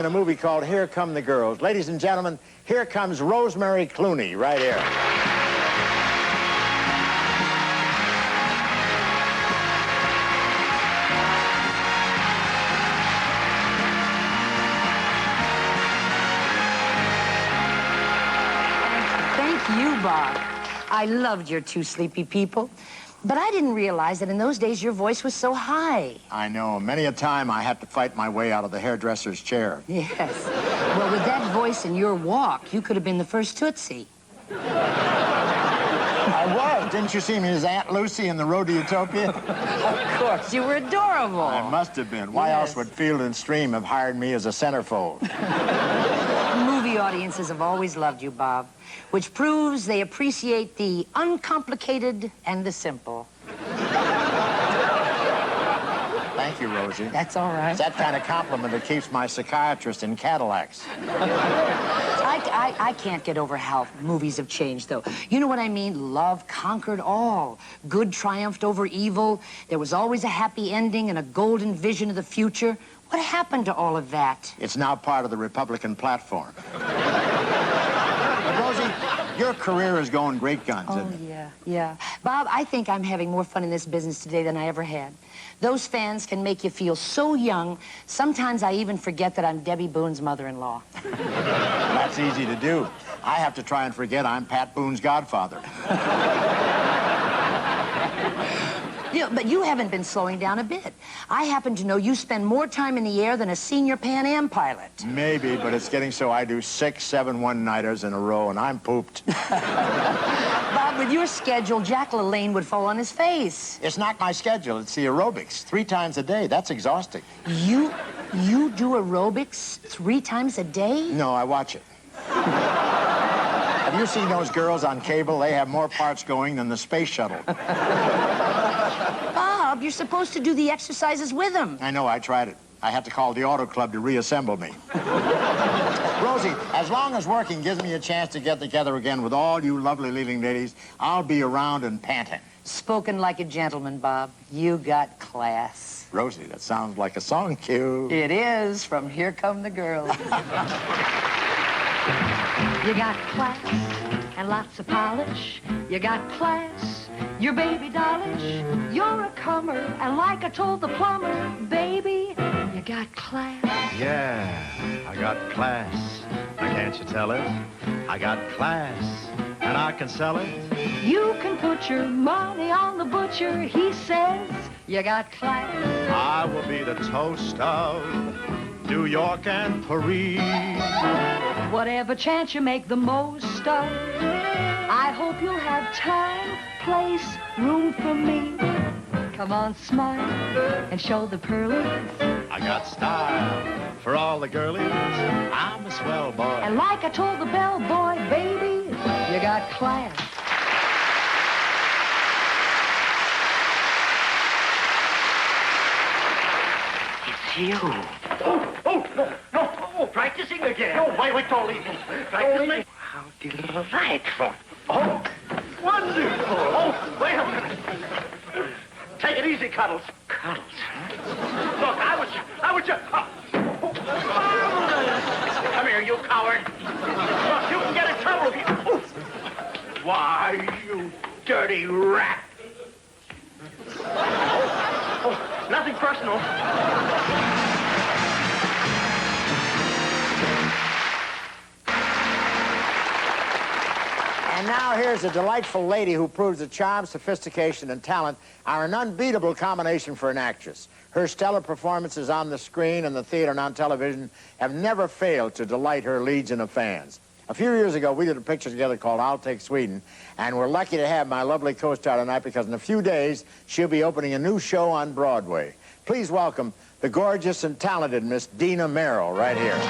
In a movie called Here Come the Girls. Ladies and gentlemen, here comes Rosemary Clooney right here. Thank you, Bob. I loved your Two Sleepy People. But I didn't realize that in those days your voice was so high. I know. Many a time I had to fight my way out of the hairdresser's chair. Yes. Well, with that voice and your walk, you could have been the first Tootsie. I was. Didn't you see me as Aunt Lucy in The Road to Utopia? Of course. You were adorable. I must have been. Why else would Field and Stream have hired me as a centerfold? Movie audiences have always loved you, Bob, which proves they appreciate the uncomplicated and the simple. Thank you, Rosie. That's all right. It's that kind of compliment that keeps my psychiatrist in Cadillacs. I can't get over how movies have changed, though. You know what I mean? Love conquered all. Good triumphed over evil. There was always a happy ending and a golden vision of the future. What happened to all of that? It's now part of the Republican platform. But Rosie, your career is going great guns, isn't it? Yeah. Bob, I think I'm having more fun in this business today than I ever had. Those fans can make you feel so young, sometimes I even forget that I'm Debbie Boone's mother-in-law. That's easy to do. I have to try and forget I'm Pat Boone's godfather. But you haven't been slowing down a bit. I happen to know you spend more time in the air than a senior Pan Am pilot. Maybe, but it's getting so I do 6, 7 one-nighters in a row, and I'm pooped. Bob, with your schedule, Jack LaLanne would fall on his face. It's not my schedule. It's the aerobics. 3 times a day. That's exhausting. You do aerobics 3 times a day? No, I watch it. Have you seen those girls on cable? They have more parts going than the space shuttle. Bob, you're supposed to do the exercises with them. I know, I tried it. I had to call the auto club to reassemble me. Rosie, as long as working gives me a chance to get together again with all you lovely leading ladies, I'll be around and panting. Spoken like a gentleman, Bob. You got class. Rosie, that sounds like a song cue. It is, from Here Come the Girls. You got class and lots of polish. You got class, you're baby dollish. You're a comer, and like I told the plumber, baby, you got class. Yeah, I got class. Now can't you tell it? I got class, and I can sell it. You can put your money on the butcher. He says you got class. I will be the toast of New York and Paris. Whatever chance you make the most of, I hope you'll have time, place, room for me. Come on, smile and show the pearlies. I got style for all the girlies. I'm a swell boy. And like I told the bellboy, baby, you got class. It's you. No, practicing again. No, wait, don't leave me. Practicing? How delightful. Oh, wonderful. Oh, wait a minute. Take it easy, Cuddles. Cuddles, huh? Look, I was just... Come here, you coward. Look, you can get in trouble if you... Why, you dirty rat. Oh, nothing personal. And now here's a delightful lady who proves that charm, sophistication, and talent are an unbeatable combination for an actress. Her stellar performances on the screen and the theater and on television have never failed to delight her legion of fans. A few years ago, we did a picture together called I'll Take Sweden, and we're lucky to have my lovely co-star tonight because in a few days, she'll be opening a new show on Broadway. Please welcome the gorgeous and talented Miss Dina Merrill right here.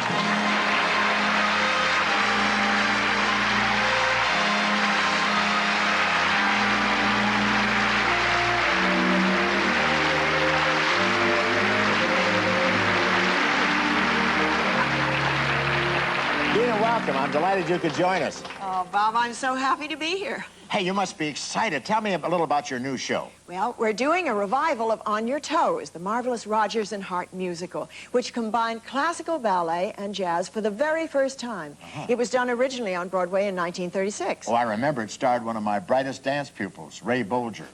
Dina, welcome. I'm delighted you could join us. Oh, Bob, I'm so happy to be here. Hey, you must be excited. Tell me a little about your new show. Well, we're doing a revival of On Your Toes, the marvelous Rodgers and Hart musical, which combined classical ballet and jazz for the very first time. It was done originally on Broadway in 1936. Oh, I remember it starred one of my brightest dance pupils, Ray Bolger.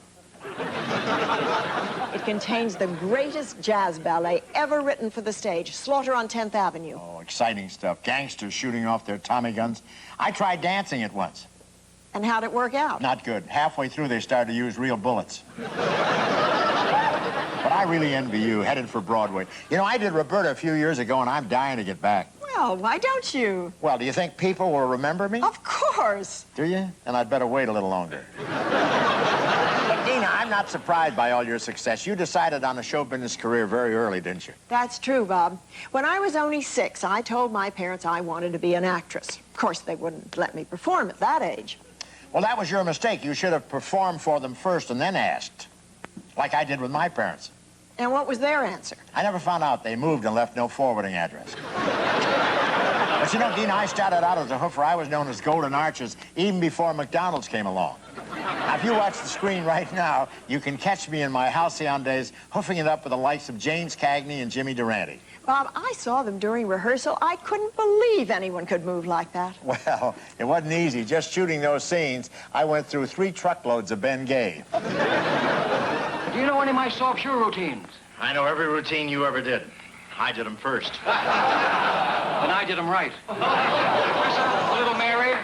It contains the greatest jazz ballet ever written for the stage, Slaughter on 10th Avenue. Oh, exciting stuff. Gangsters shooting off their Tommy guns. I tried dancing it once. And how'd it work out? Not good. Halfway through, they started to use real bullets. But I really envy you, headed for Broadway. You know, I did Roberta a few years ago, and I'm dying to get back. Well, why don't you? Well, do you think people will remember me? Of course. Do you? Then I'd better wait a little longer. But, Dina, I'm not surprised by all your success. You decided on a show business career very early, didn't you? That's true, Bob. When I was only 6, I told my parents I wanted to be an actress. Of course, they wouldn't let me perform at that age. Well, that was your mistake. You should have performed for them first and then asked, like I did with my parents. And what was their answer? I never found out. They moved and left no forwarding address. But you know, Dina, I started out as a hoofer. I was known as Golden Arches even before McDonald's came along. Now, if you watch the screen right now, you can catch me in my halcyon days hoofing it up with the likes of James Cagney and Jimmy Durante. Bob, I saw them during rehearsal. I couldn't believe anyone could move like that. Well, it wasn't easy. Just shooting those scenes, I went through 3 truckloads of Ben Gay. Do you know any of my soft shoe routines? I know every routine you ever did. I did them first. Then I did them right. Little Mary.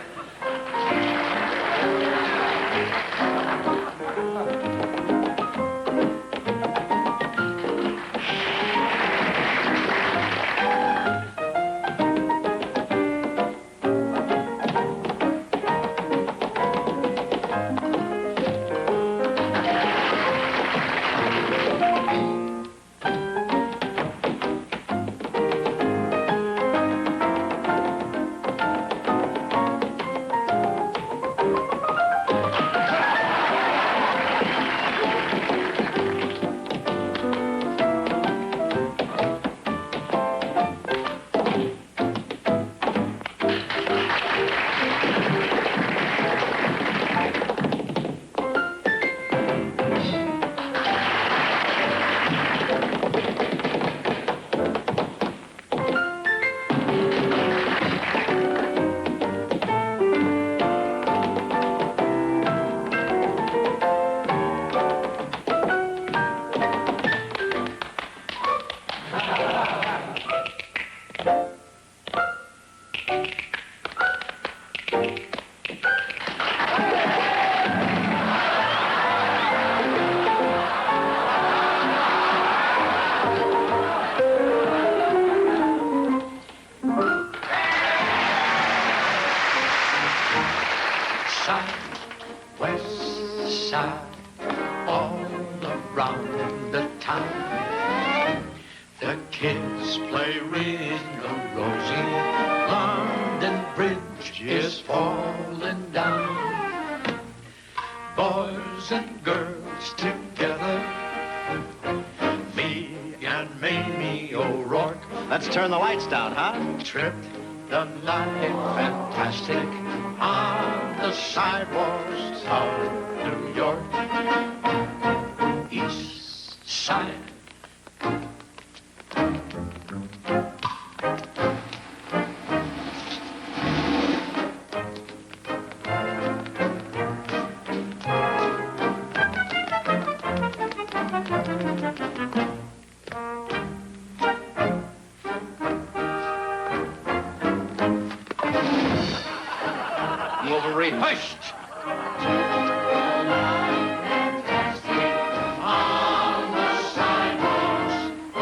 Let's turn the lights down, huh? Tripped the night fantastic on the sidewalks of New York. East Side. Wolverine. Pushed.